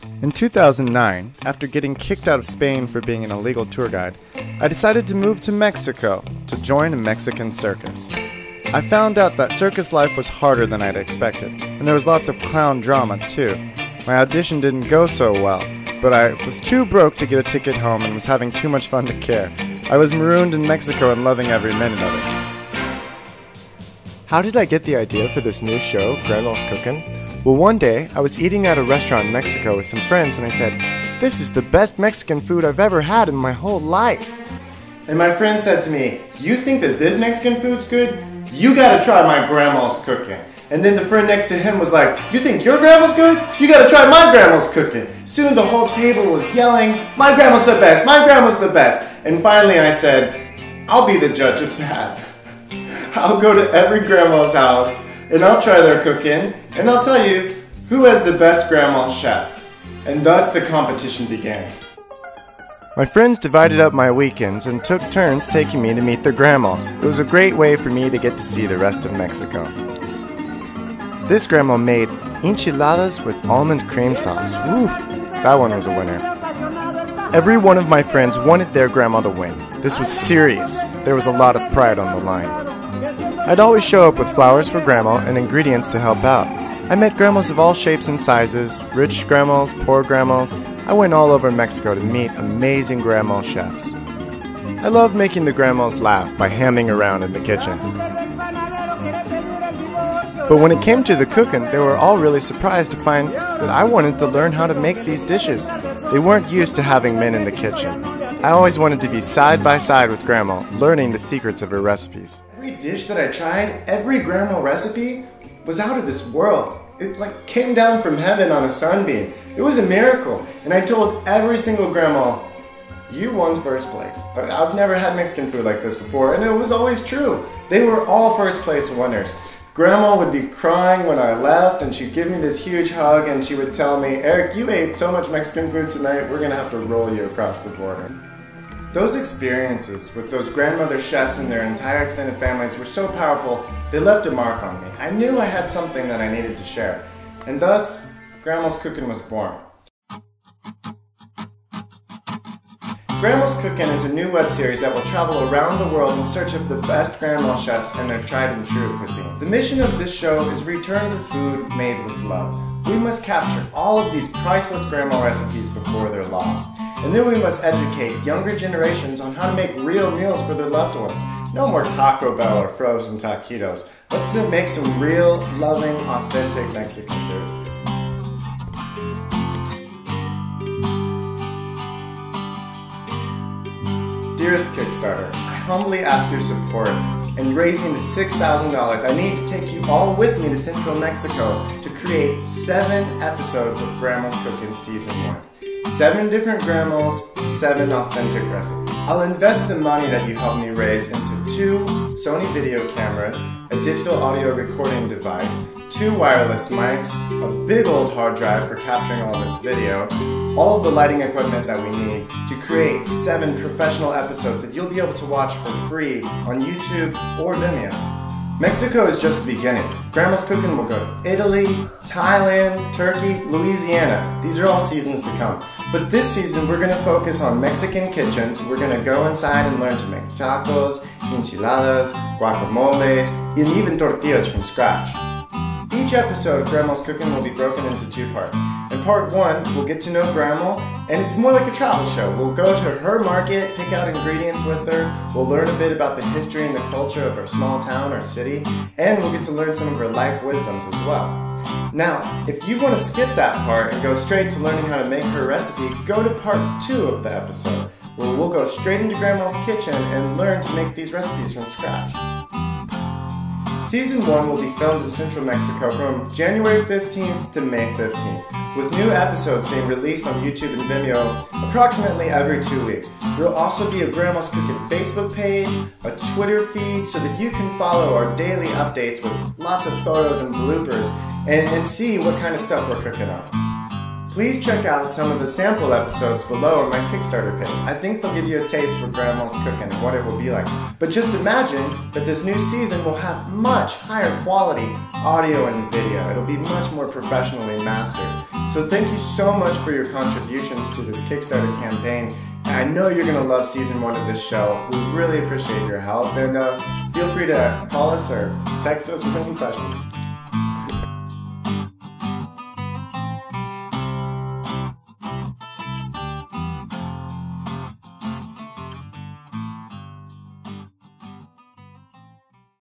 In 2009, after getting kicked out of Spain for being an illegal tour guide, I decided to move to Mexico to join a Mexican circus. I found out that circus life was harder than I'd expected, and there was lots of clown drama too. My audition didn't go so well, but I was too broke to get a ticket home and was having too much fun to care. I was marooned in Mexico and loving every minute of it. How did I get the idea for this new show, Grandma's Cookin'? Well, one day, I was eating at a restaurant in Mexico with some friends and I said, "This is the best Mexican food I've ever had in my whole life." And my friend said to me, "You think that this Mexican food's good? You gotta try my grandma's cooking." And then the friend next to him was like, "You think your grandma's good? You gotta try my grandma's cooking." Soon the whole table was yelling, "My grandma's the best, my grandma's the best." And finally I said, "I'll be the judge of that. I'll go to every grandma's house and I'll try their cooking and I'll tell you who has the best grandma chef." And thus the competition began. My friends divided up my weekends and took turns taking me to meet their grandmas. It was a great way for me to get to see the rest of Mexico. This grandma made enchiladas with almond cream sauce. Woo, that one was a winner. Every one of my friends wanted their grandma to win. This was serious. There was a lot of pride on the line. I'd always show up with flowers for grandma and ingredients to help out. I met grandmas of all shapes and sizes, rich grandmas, poor grandmas. I went all over Mexico to meet amazing grandma chefs. I loved making the grandmas laugh by hamming around in the kitchen. But when it came to the cooking, they were all really surprised to find that I wanted to learn how to make these dishes. They weren't used to having men in the kitchen. I always wanted to be side by side with grandma, learning the secrets of her recipes. Every dish that I tried, every grandma recipe, was out of this world. It came down from heaven on a sunbeam. It was a miracle. And I told every single grandma, "You won first place." I've never had Mexican food like this before, and it was always true. They were all first place winners. Grandma would be crying when I left, and she'd give me this huge hug, and she would tell me, "Eric, you ate so much Mexican food tonight, we're gonna have to roll you across the border." Those experiences with those grandmother chefs and their entire extended families were so powerful, they left a mark on me. I knew I had something that I needed to share, and thus, Grandma's Cookin' was born. Grandma's Cookin' is a new web series that will travel around the world in search of the best grandma chefs and their tried and true cuisine. The mission of this show is return to food made with love. We must capture all of these priceless grandma recipes before they're lost. And then we must educate younger generations on how to make real meals for their loved ones. No more Taco Bell or frozen taquitos. Let's make some real, loving, authentic Mexican food. Dearest Kickstarter, I humbly ask your support in raising the $6,000. I need to take you all with me to Central Mexico to create 7 episodes of Grandma's Cookin' Season 1. 7 different grandmas, 7 authentic recipes. I'll invest the money that you helped me raise into 2 Sony video cameras, a digital audio recording device, 2 wireless mics, a big old hard drive for capturing all this video, all of the lighting equipment that we need to create 7 professional episodes that you'll be able to watch for free on YouTube or Vimeo. Mexico is just the beginning. Grandma's Cookin' will go to Italy, Thailand, Turkey, Louisiana. These are all seasons to come. But this season we're going to focus on Mexican kitchens. We're going to go inside and learn to make tacos, enchiladas, guacamoles, and even tortillas from scratch. Each episode of Grandma's Cookin' will be broken into 2 parts. In part 1, we'll get to know Grandma, and it's more like a travel show. We'll go to her market, pick out ingredients with her, we'll learn a bit about the history and the culture of our small town or city, and we'll get to learn some of her life wisdoms as well. Now, if you want to skip that part and go straight to learning how to make her recipe, go to part 2 of the episode, where we'll go straight into Grandma's kitchen and learn to make these recipes from scratch. Season 1 will be filmed in Central Mexico from January 15th to May 15th, with new episodes being released on YouTube and Vimeo approximately every 2 weeks. There will also be a Grandma's Cookin' Facebook page, a Twitter feed, so that you can follow our daily updates with lots of photos and bloopers and see what kind of stuff we're cooking up. Please check out some of the sample episodes below on my Kickstarter page. I think they'll give you a taste for Grandma's Cookin' and what it will be like. But just imagine that this new season will have much higher quality audio and video. It'll be much more professionally mastered. So thank you so much for your contributions to this Kickstarter campaign. And I know you're going to love season 1 of this show. We really appreciate your help, and feel free to call us or text us with any questions.